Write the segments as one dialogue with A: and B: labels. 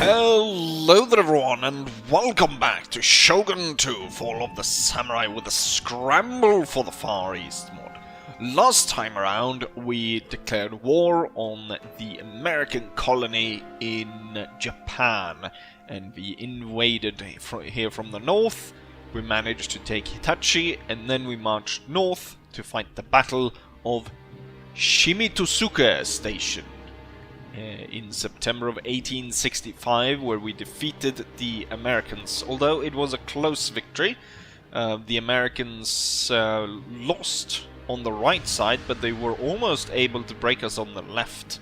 A: Hello there everyone, and welcome back to Shogun 2, Fall of the Samurai with a Scramble for the Far East mod. Last time around, we declared war on the American colony in Japan, and we invaded here from the north. We managed to take Hitachi, and then we marched north to fight the Battle of Shimotsuka Station. In September of 1865, where we defeated the Americans. Although it was a close victory, the Americans lost on the right side, but they were almost able to break us on the left.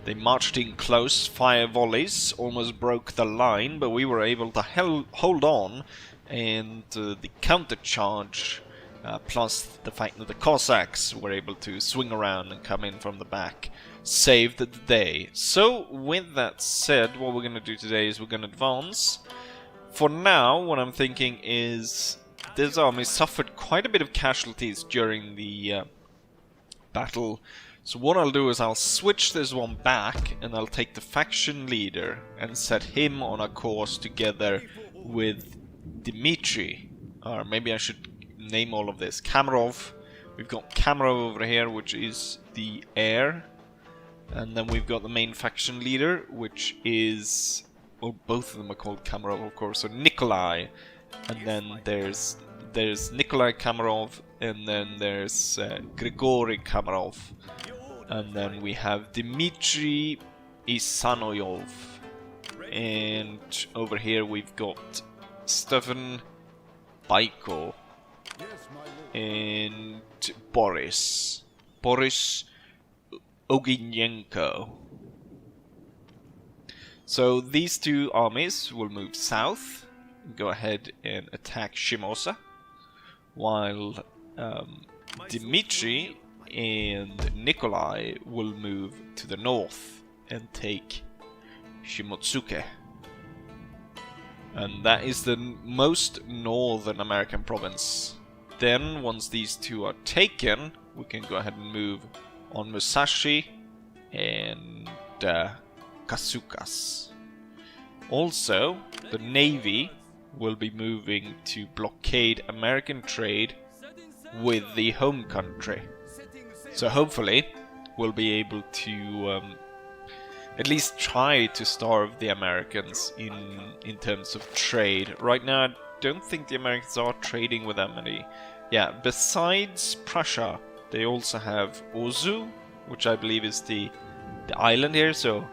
A: They marched in close, fire volleys, almost broke the line, but we were able to hold on, and the counter-charge, plus the fact that the Cossacks were able to swing around and come in from the back, saved the day. So, with that said, what we're going to do today is we're going to advance. For now, what I'm thinking is this army suffered quite a bit of casualties during the battle. So what I'll do is I'll switch this one back, and I'll take the faction leader and set him on a course together with Dmitri. Or maybe I should name all of this. Kamarov. We've got Kamarov over here, which is the heir. And then we've got the main faction leader, which is... well, both of them are called Kamarov, of course. So Nikolai. And then there's Nikolai Kamarov. And then there's Grigory Kamarov. And then we have Dmitry Isanoyov. And over here we've got Stefan Baiko. And Boris Oginenko. So these two armies will move south, go ahead and attack Shimosa, while Dmitry and Nikolai will move to the north and take Shimotsuke. And that is the most northern American province. Then, once these two are taken, we can go ahead and move on Musashi and Kasukas. Also, the Navy will be moving to blockade American trade with the home country. So hopefully, we'll be able to at least try to starve the Americans in terms of trade. Right now, I don't think the Americans are trading with them any. Yeah, besides Prussia, they also have Ozu, which I believe is the island here. So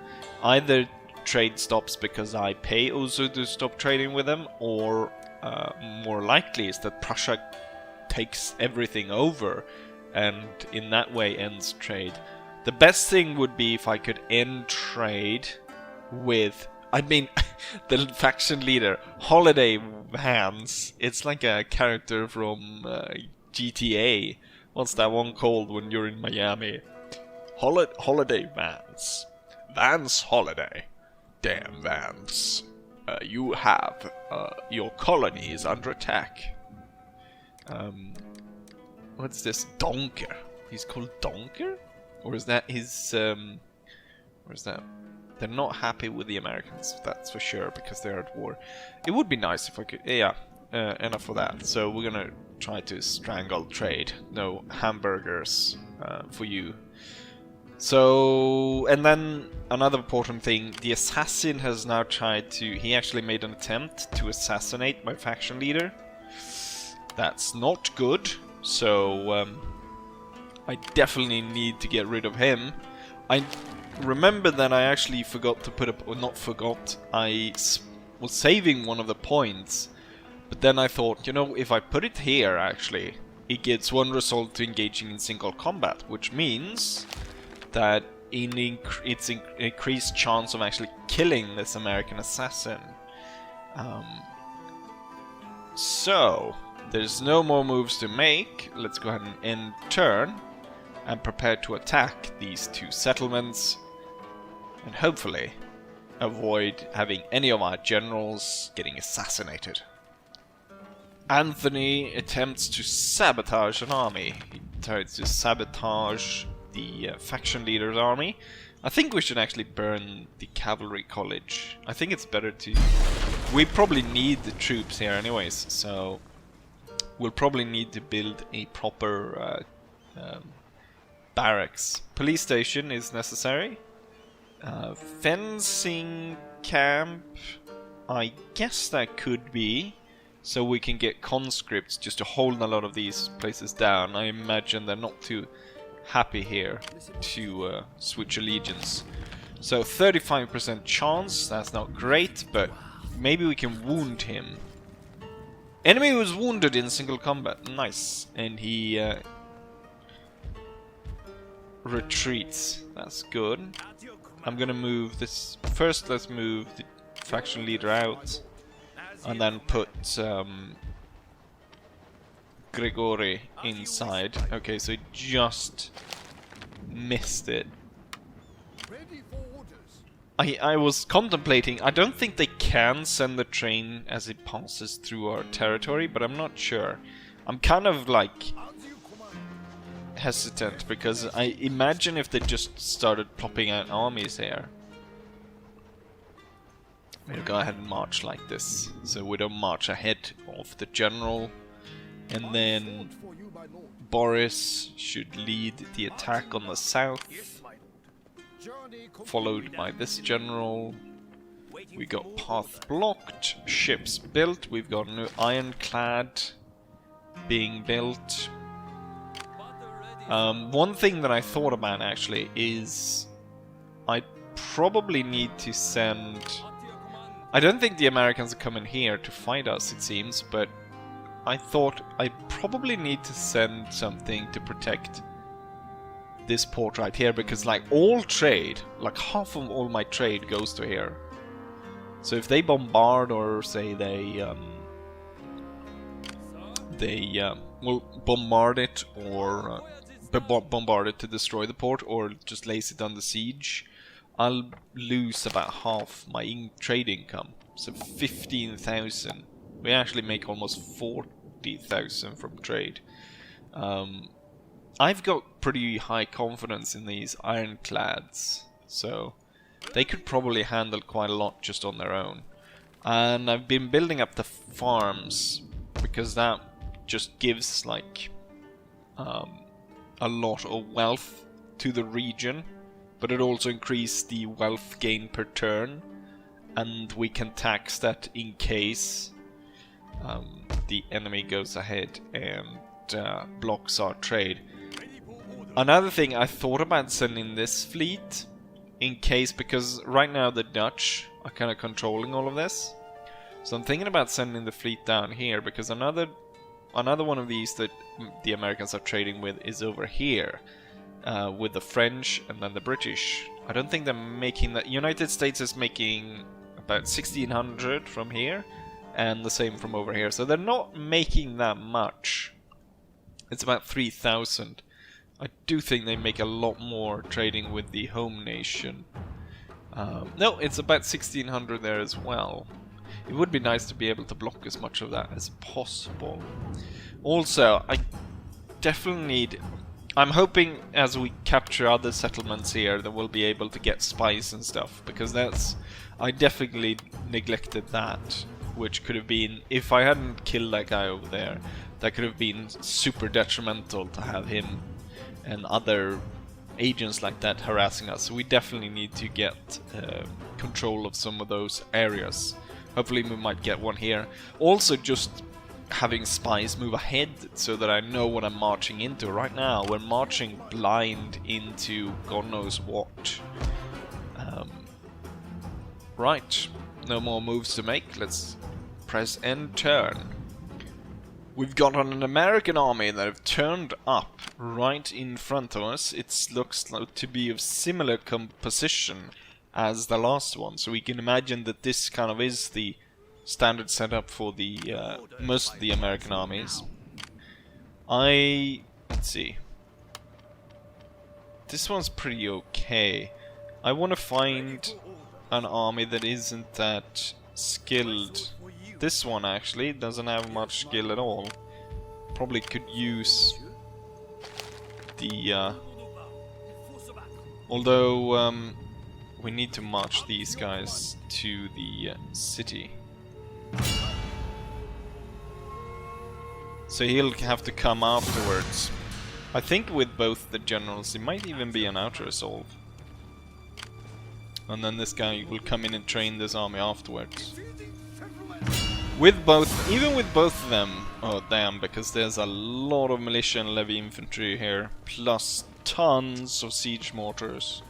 A: either trade stops because I pay Ozu to stop trading with them, or more likely is that Prussia takes everything over and in that way ends trade. The best thing would be if I could end trade with, I mean, the faction leader, Holiday Vance. It's like a character from GTA. What's that one called when you're in Miami? Holiday Vance. Vance Holiday. Damn Vance. You have, your colony is under attack. What's this? Donker. He's called Donker? Or is that his, where's that? They're not happy with the Americans, that's for sure, because they're at war. It would be nice if I could... yeah, enough for that. So we're gonna try to strangle trade. No hamburgers for you. So, and then another important thing, the assassin has now tried to... he actually made an attempt to assassinate my faction leader. That's not good, so I definitely need to get rid of him. I remember that I actually forgot to put up, or not forgot, I was saving one of the points, but then I thought, you know, if I put it here, actually, it gets one result to engaging in single combat, which means that it's increased chance of actually killing this American assassin. So, there's no more moves to make. Let's go ahead and end turn and prepare to attack these two settlements, and hopefully avoid having any of our generals getting assassinated. Anthony attempts to sabotage an army. He tries to sabotage the faction leader's army. I think we should actually burn the cavalry college. I think it's better to... We probably need the troops here anyways, so... We'll probably need to build a proper barracks. Police station is necessary. Fencing camp, I guess that could be, so we can get conscripts just to hold a lot of these places down. I imagine they're not too happy here to switch allegiance. So 35% chance, that's not great, but maybe we can wound him. Enemy was wounded in single combat, nice, and he retreats, that's good. I'm gonna move this, first let's move the faction leader out, and then put Grigori inside. Okay, so he just missed it. I was contemplating, I don't think they can send the train as it passes through our territory, but I'm not sure. I'm kind of like hesitant, because I imagine if they just started popping out armies here. We'll go ahead and march like this, so we don't march ahead of the general. And then Boris should lead the attack on the south, followed by this general. We got path blocked, ships built, we've got new ironclad being built. One thing that I thought about actually is I probably need to send... I don't think the Americans are coming here to fight us, it seems, but I thought I probably need to send something to protect this port right here, because like all trade, like half of all my trade goes to here. So if they bombard, or say they will bombard it, or bombard it to destroy the port, or just lays it under siege, I'll lose about half my trade income. So 15,000. We actually make almost 40,000 from trade. I've got pretty high confidence in these ironclads, so they could probably handle quite a lot just on their own. And I've been building up the farms, because that just gives like a lot of wealth to the region, but it also increases the wealth gain per turn, and we can tax that in case the enemy goes ahead and blocks our trade. Another thing, I thought about sending this fleet in case, because right now the Dutch are kind of controlling all of this. So I'm thinking about sending the fleet down here, because another one of these that the Americans are trading with is over here, with the French and then the British. I don't think they're making that. United States is making about 1,600 from here, and the same from over here. So they're not making that much. It's about 3,000. I do think they make a lot more trading with the home nation. No, it's about 1,600 there as well. It would be nice to be able to block as much of that as possible. Also, I definitely need... I'm hoping as we capture other settlements here that we'll be able to get spies and stuff, because that's... I definitely neglected that, which could have been... If I hadn't killed that guy over there, that could have been super detrimental to have him and other agents like that harassing us. So we definitely need to get control of some of those areas. Hopefully we might get one here. Also just having spies move ahead so that I know what I'm marching into. Right now we're marching blind into God knows what. Right, no more moves to make. Let's press end turn. We've got an American army that have turned up right in front of us. It looks like to be of similar composition as the last one, so we can imagine that this kind of is the standard setup for the most of the American armies. Let's see. This one's pretty okay. I want to find an army that isn't that skilled. This one actually doesn't have much skill at all. Probably could use the
B: Although, we need to march these guys to the city. So he'll have to come afterwards. I think with both the generals, it might even be an outer assault. And then this guy will come in and train this army afterwards. With both, even with both of them, oh damn, because there's a lot of militia and levy infantry here, plus tons of siege mortars.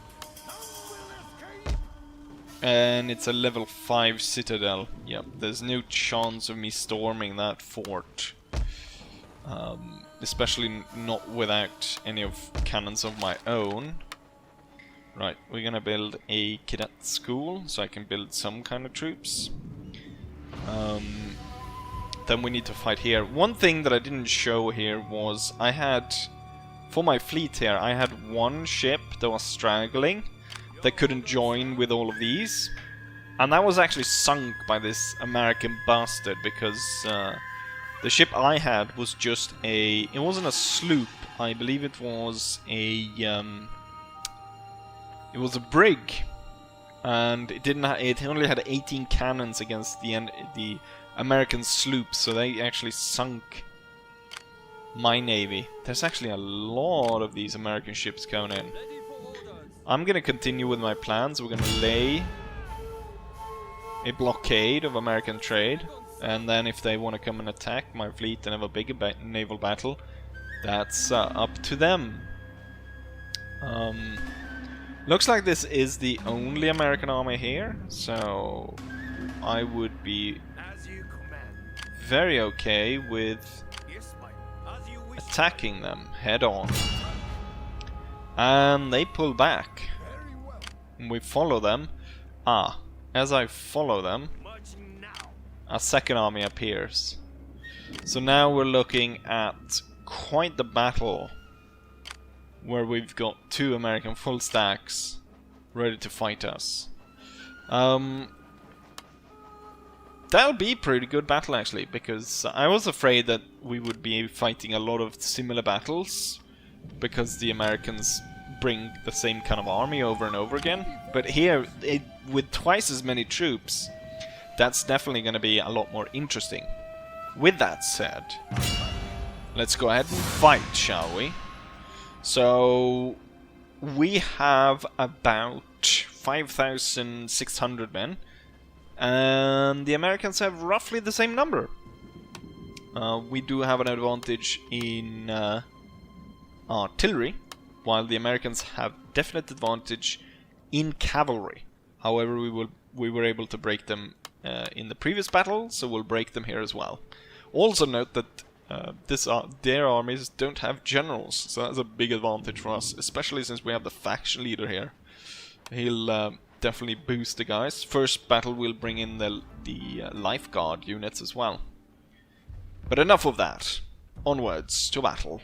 B: And it's a level 5 citadel. Yep, there's no chance of me storming that fort. Especially not without any of cannons of my own. Right, we're gonna build a cadet school, so I can build some kind of troops. Then we need to fight here. One thing that I didn't show here was I had, for my fleet here, I had one ship that was straggling, that couldn't join with all of these. And that was actually sunk by this American bastard, because the ship I had was just a... It wasn't a sloop, I believe it was a... it was a brig. And it didn't it only had 18 cannons against the American sloops, so they actually sunk my navy. There's actually a lot of these American ships coming in. I'm gonna continue with my plans. We're gonna lay a blockade of American trade, and then if they want to come and attack my fleet and have a bigger naval battle, that's up to them. Looks like this is the only American army here, so I would be very okay with attacking them head on. And they pull back. And we follow them. As I follow them, a second army appears. So now we're looking at quite the battle, where we've got 2 American full stacks ready to fight us. That'll be a pretty good battle actually, because I was afraid that we would be fighting a lot of similar battles, because the Americans bring the same kind of army over and over again. But here, with twice as many troops, that's definitely going to be a lot more interesting. With that said, let's go ahead and fight, shall we? So, we have about 5,600 men, and the Americans have roughly the same number. We do have an advantage in artillery, while the Americans have definite advantage in cavalry. However, we were able to break them in the previous battle, so we'll break them here as well. Also note that their armies don't have generals, so that's a big advantage for us, especially since we have the faction leader here. He'll definitely boost the guys. First battle will bring in the lifeguard units as well. But enough of that. Onwards to battle.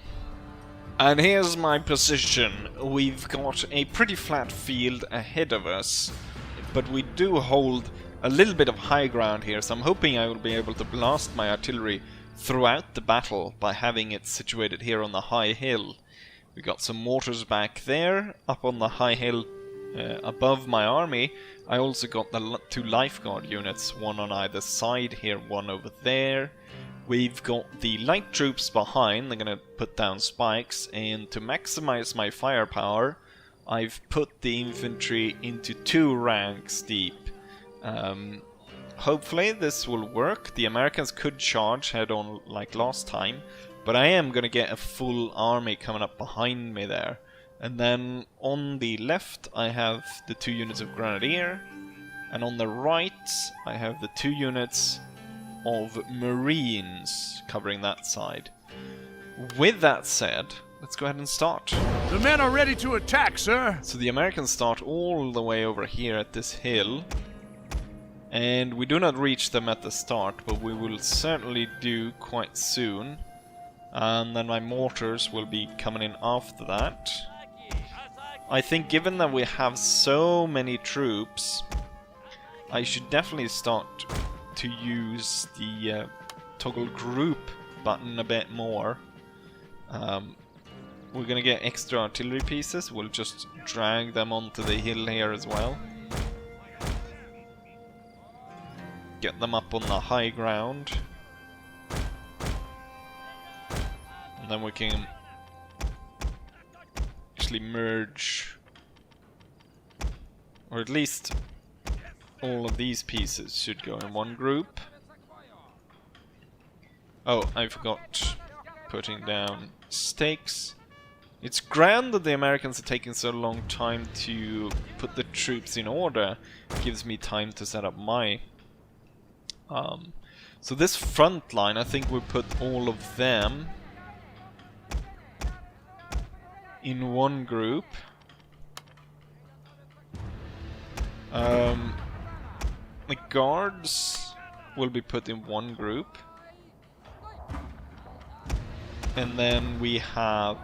B: And here's my position. We've got a pretty flat field ahead of us, but we do hold a little bit of high ground here, so I'm hoping I will be able to blast my artillery throughout the battle by having it situated here on the high hill. We got some mortars back there, up on the high hill above my army. I also got the 2 lifeguard units, one on either side here, one over there. We've got the light troops behind, they're gonna put down spikes, and to maximize my firepower, I've put the infantry into 2 ranks deep. Hopefully this will work. The Americans could charge head on like last time, but I am gonna get a full army coming up behind me there. And then on the left I have the 2 units of Grenadier, and on the right I have the 2 units of Marines covering that side. With that said, let's go ahead and start.
C: The men are ready to attack, sir!
B: So the Americans start all the way over here at this hill, and we do not reach them at the start, but we will certainly do quite soon. And then my mortars will be coming in after that. I think given that we have so many troops, I should definitely start to use the toggle group button a bit more. we're gonna get extra artillery pieces. We'll just drag them onto the hill here as well. Get them up on the high ground. And then we can actually merge, or at least all of these pieces should go in one group. Oh, I forgot putting down stakes. It's grand that the Americans are taking so long time to put the troops in order. It gives me time to set up my... so this front line, I think we put all of them in one group. The guards will be put in one group. And then we have...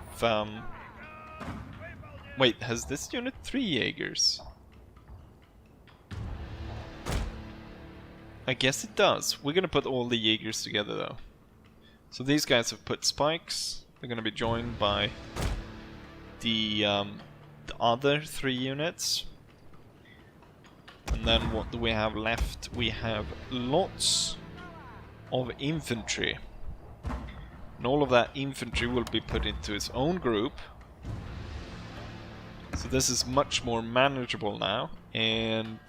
B: wait, has this unit 3 Jaegers? I guess it does. We're gonna put all the Jaegers together though. So these guys have put spikes. They're gonna be joined by the other 3 units. And then what do we have left? We have lots of infantry. And all of that infantry will be put into its own group. So this is much more manageable now. And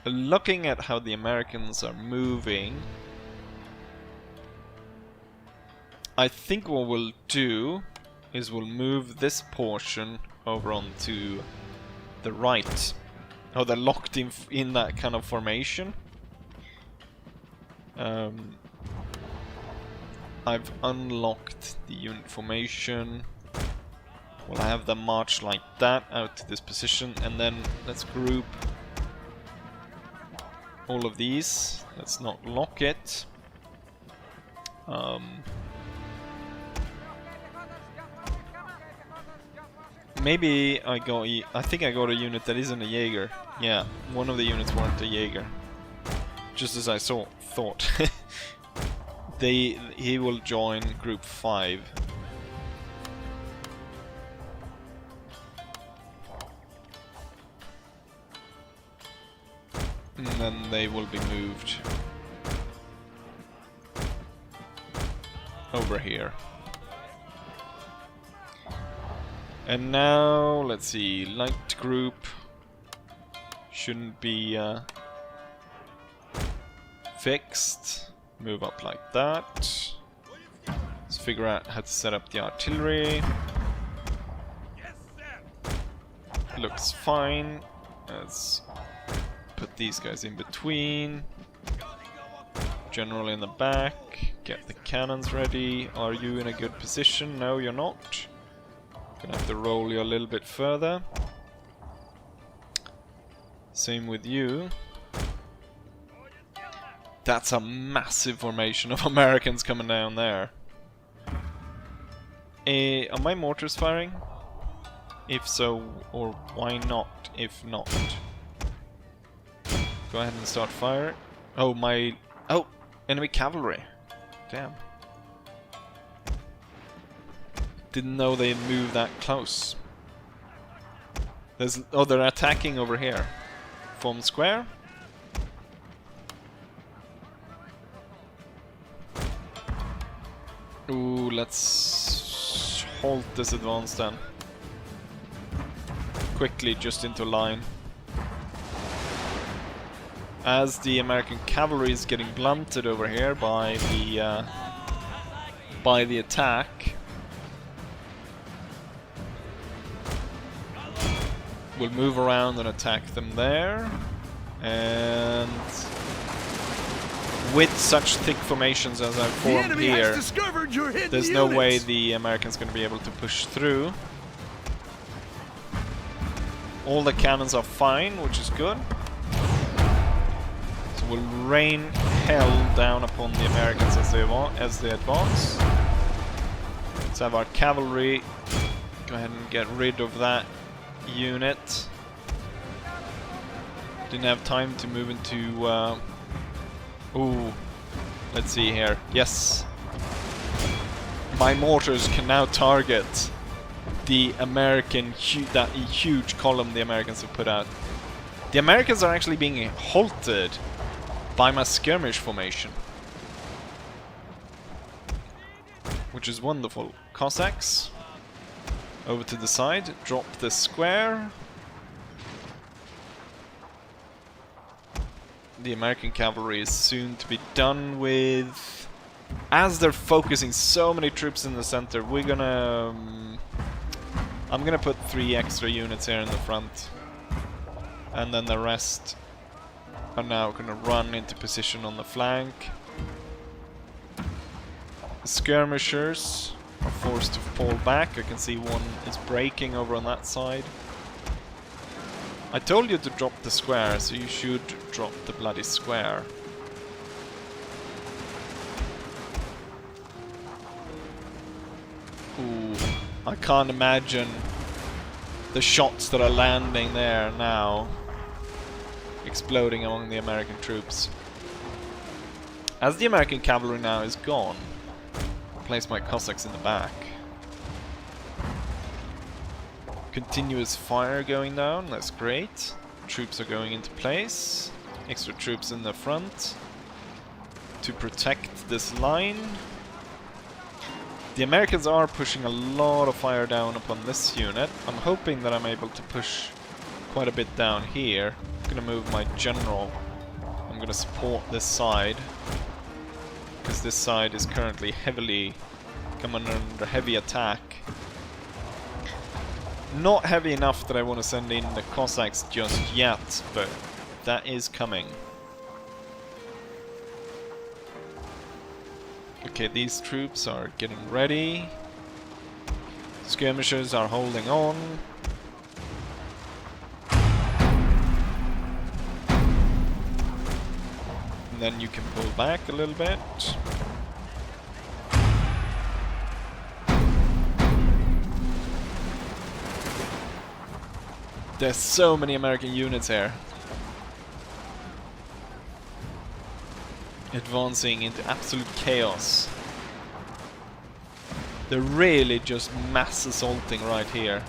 B: looking at how the Americans are moving, I think what we'll do is we'll move this portion over onto the right. Oh, they're locked in that kind of formation. I've unlocked the unit formation. We'll have them march like that out to this position, and then let's group all of these. Let's not lock it. Maybe I think I got a unit that isn't a Jaeger. Yeah, one of the units weren't a Jaeger. Just as I thought. He will join group 5. And then they will be moved over here. And now, let's see, light group shouldn't be fixed. Move up like that. Let's figure out how to set up the artillery. Looks fine. Let's put these guys in between. General in the back. Get the cannons ready. Are you in a good position? No, you're not. Gonna have to roll you a little bit further. Same with you. That's a massive formation of Americans coming down there. Are my mortars firing? If so, or why not if not? Go ahead and start fire. Oh, my... Oh! Enemy cavalry. Damn. Didn't know they moved that close. There's... Oh, they're attacking over here. Form square. Ooh, let's halt this advance then. Quickly, just into line. As the American cavalry is getting blunted over here by the attack, we'll move around and attack them there. And with such thick formations as I've formed here, there's no way the Americans are going to be able to push through. All the cannons are fine, which is good. So we'll rain hell down upon the Americans as they advance. Let's have our cavalry go ahead and get rid of that unit. Didn't have time to move into... Ooh, let's see here. Yes. my mortars can now target the American, that huge column the Americans have put out. The Americans are actually being halted by my skirmish formation, which is wonderful. Cossacks, over to the side, drop the square. The American cavalry is soon to be done with. As they're focusing so many troops in the center, we're gonna... I'm gonna put 3 extra units here in the front. And then the rest are now gonna run into position on the flank. The skirmishers are forced to fall back. I can see one is breaking over on that side. I told you to drop the square, so you should drop the bloody square. Ooh, I can't imagine the shots that are landing there now exploding among the American troops. As the American cavalry now is gone, I'll place my Cossacks in the back. Continuous fire going down, that's great. Troops are going into place. Extra troops in the front to protect this line. The Americans are pushing a lot of fire down upon this unit. I'm hoping that I'm able to push quite a bit down here. I'm gonna move my general. I'm gonna support this side, because this side is currently heavily coming under heavy attack. Not heavy enough that I want to send in the Cossacks just yet, but that is coming. Okay, these troops are getting ready. Skirmishers are holding on. And then you can pull back a little bit. There's so many American units here. Advancing into absolute chaos. They're really just mass assaulting right here.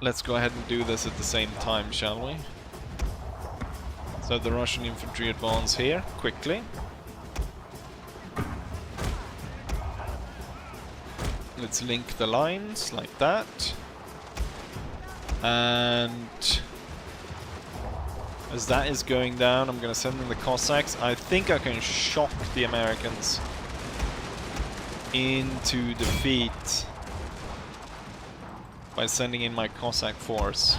B: Let's go ahead and do this at the same time, shall we? So the Russian infantry advance here, quickly. Let's link the lines, like that. And as that is going down, I'm going to send in the Cossacks. I think I can shock the Americans into defeat by sending in my Cossack force.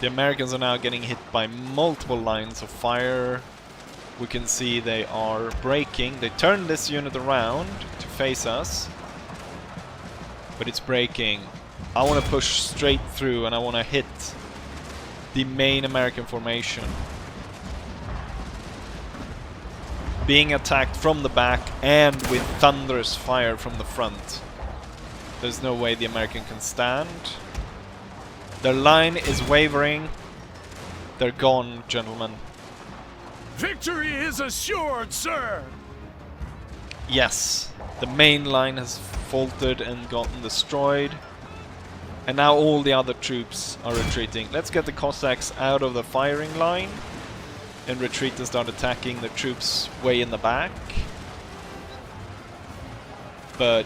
B: The Americans are now getting hit by multiple lines of fire. We can see they are breaking. They turned this unit around to face us, but it's breaking. I want to push straight through and I want to hit the main American formation. Being attacked from the back and with thunderous fire from the front. There's no way the American can stand. Their line is wavering. They're gone, gentlemen.
C: Victory is assured, sir!
B: Yes, the main line has faltered and gotten destroyed. And now all the other troops are retreating. Let's get the Cossacks out of the firing line and retreat and start attacking the troops way in the back. But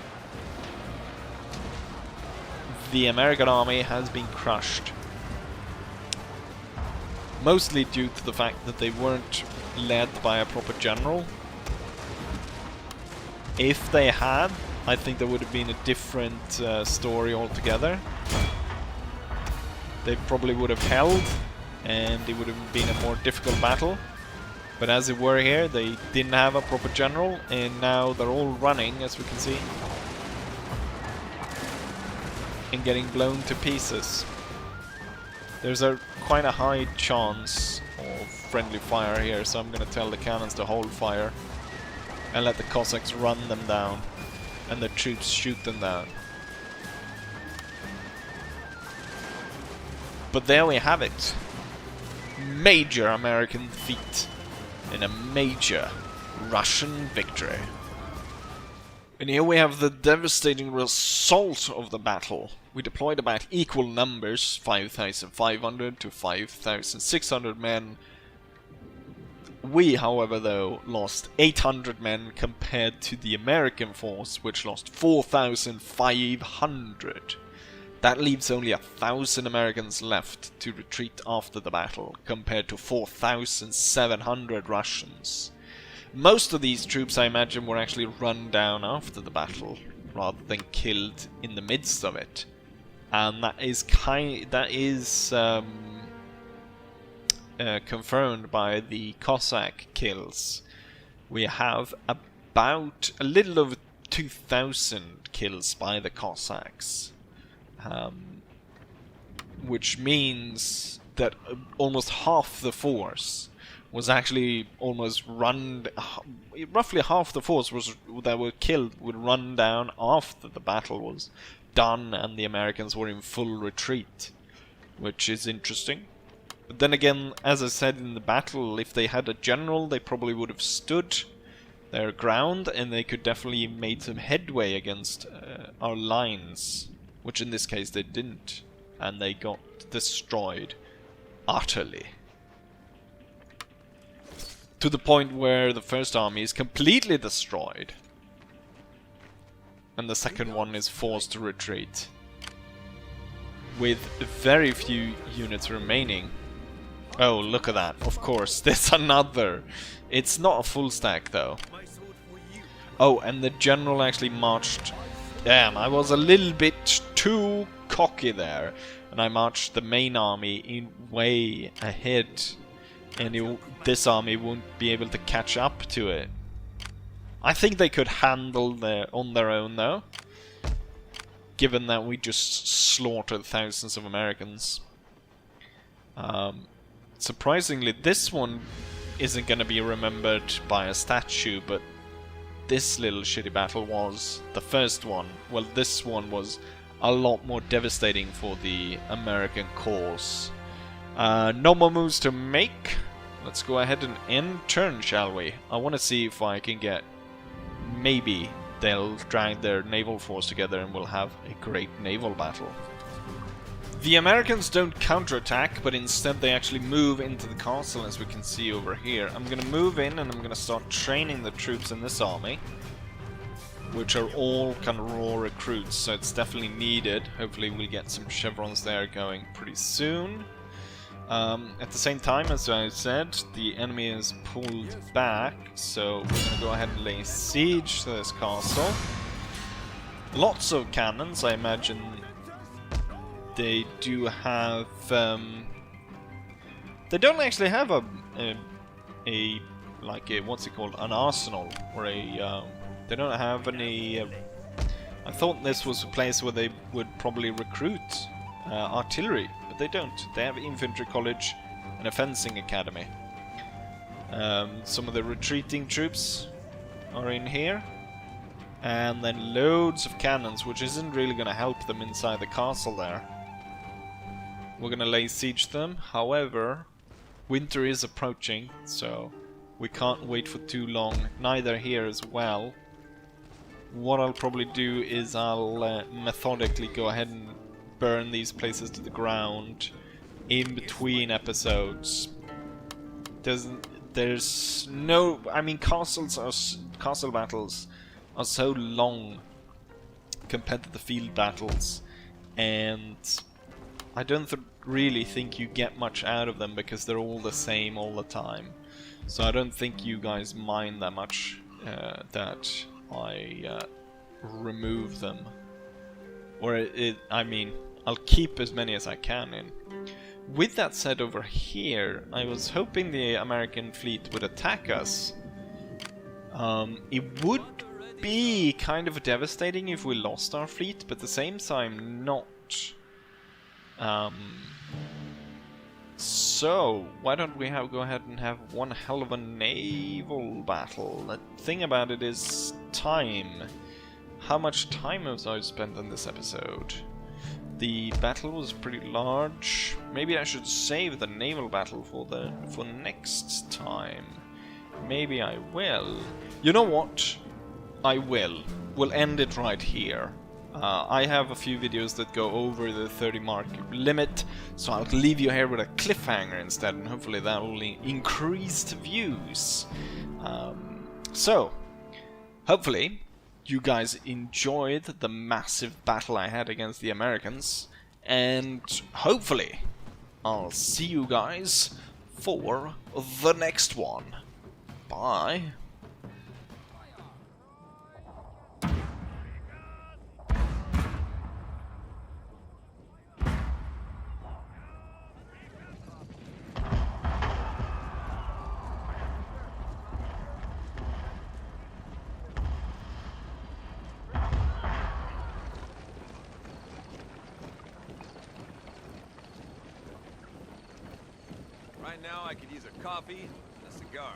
B: the American army has been crushed. Mostly due to the fact that they weren't led by a proper general. If they had, I think there would have been a different story altogether. They probably would have held, and it would have been a more difficult battle. But as it were here, they didn't have a proper general, and now they're all running, as we can see, and getting blown to pieces. There's quite a high chance of friendly fire here, so I'm going to tell the cannons to hold fire and let the Cossacks run them down. and the troops shoot them down. But there we have it. Major American defeat and a major Russian victory. And here we have the devastating result of the battle. We deployed about equal numbers, 5,500 to 5,600 men. We, however, though, lost 800 men compared to the American force, which lost 4,500. That leaves only 1,000 Americans left to retreat after the battle, compared to 4,700 Russians. Most of these troops, I imagine, were actually run down after the battle, rather than killed in the midst of it. And that is confirmed by the Cossack kills. We have about a little over 2,000 kills by the Cossacks. Which means that almost half the force was actually almost roughly half the force that were killed would run down after the battle was done and the Americans were in full retreat, which is interesting. But then again, as I said in the battle, if they had a general, they probably would have stood their ground and they could definitely made some headway against our lines, which in this case they didn't, and they got destroyed utterly. To the point where the first army is completely destroyed. And the second one is forced to retreat. With very few units remaining. Oh, look at that. Of course, there's another. It's not a full stack though. Oh, and the general actually marched. Damn, I was a little bit too cocky there. And I marched the main army in way ahead. And this army won't be able to catch up to it. I think they could handle on their own though. Given that we just slaughtered thousands of Americans. Surprisingly, this one isn't going to be remembered by a statue, but this little shitty battle was the first one. Well, this one was a lot more devastating for the American cause. No more moves to make. Let's go ahead and end turn, shall we? I want to see if I can get... Maybe they'll drag their naval force together and we'll have a great naval battle. The Americans don't counterattack, but instead they actually move into the castle, as we can see over here. I'm gonna move in and I'm gonna start training the troops in this army, which are all kind of raw recruits, so it's definitely needed. Hopefully we'll get some chevrons there going pretty soon. At the same time, as I said, the enemy is pulled back, so we're going to go ahead and lay siege to this castle. Lots of cannons, I imagine. They do have... they don't actually have what's it called? An arsenal, or a... they don't have any... I thought this was a place where they would probably recruit artillery. They don't. They have infantry college and a fencing academy. Some of the retreating troops are in here. And then loads of cannons, which isn't really going to help them inside the castle there. We're going to lay siege to them. However, winter is approaching, so we can't wait for too long. Neither here as well. What I'll probably do is I'll methodically go ahead and burn these places to the ground in between episodes. There's no... I mean, castle battles are so long compared to the field battles, and I don't really think you get much out of them because they're all the same all the time. So I don't think you guys mind that much that I remove them. Or I mean, I'll keep as many as I can in. With that said, over here, I was hoping the American fleet would attack us. It would be kind of devastating if we lost our fleet, but at the same time not. So, why don't we go ahead and have one hell of a naval battle? The thing about it is time. how much time have I spent on this episode? The battle was pretty large. Maybe I should save the naval battle for next time. Maybe I will. You know what? I will. We'll end it right here. I have a few videos that go over the 30 mark limit, so I'll leave you here with a cliffhanger instead, and hopefully that will increase the views. So, hopefully you guys enjoyed the massive battle I had against the Americans, and hopefully I'll see you guys for the next one. Bye.
D: Right now, I could use a coffee and a cigar.